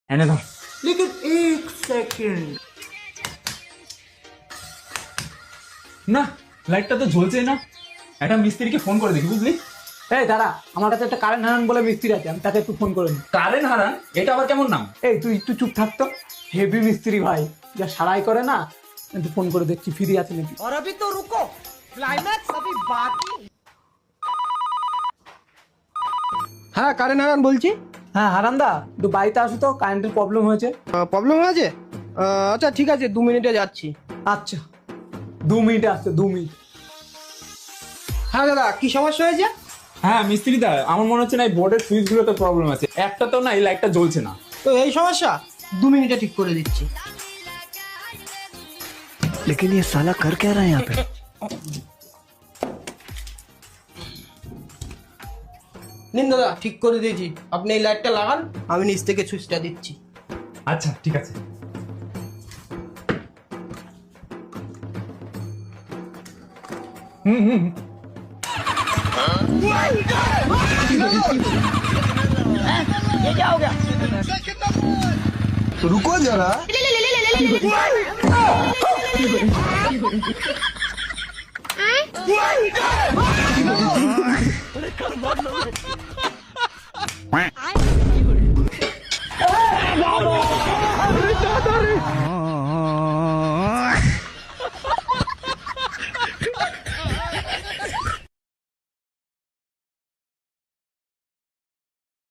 এনে দাও। लेकिन एक सेकंड না, লাইটটা তো জ্বলছে না। একটা মিস্ত্রিকে ফোন করে দেখি, বুঝলি? এই দাঁড়া, আমার কাছে একটা কারেন্ট হারান বলে মিস্ত্রি আছে, আমি তাকে একটু ফোন করে নিই। কারেন্ট হারান? এটা আবার কেমন নাম? এই তুই একটু চুপ থাকতো, হেভি মিস্ত্রি ভাই, যা সারাই করে না। একটু ফোন করে দেখছি ফ্রি আছে নাকি। और अभी तो रुको, क्लाइमैक्स अभी बाकी। হ্যাঁ কারেন্ট হারান বলছি। হ্যাঁ হারান্দা, একটু বাড়িতে আসো তো, কারেন্টের প্রবলেম হয়েছে। প্রবলেম হয়েছে? আচ্ছা ঠিক আছে, 2 মিনিটে যাচ্ছি। আচ্ছা 2 মিনিটে আসছে, 2 মিনিট। হ্যাঁ দাদা, কি সমস্যা হয়েছে? হ্যাঁ মিস্ত্রি দা, আমার মনে হচ্ছে না এই বোর্ডের সুইচ গুলোতে প্রবলেম আছে। একটা তো না, এই লাইটটা জ্বলছে না। তো এই সমস্যা 2 মিনিটে ঠিক করে দিচ্ছি। लेकिन ये साला कर क्या रहा है यहाँ पे? নিন দাদা, ঠিক করে দিয়েছি। আপনি এই লাইটটা লাগান, আমি নিচ থেকে সুইচটা দিচ্ছি। আচ্ছা ঠিক আছে। হুম হুম। तो रुको जरा। I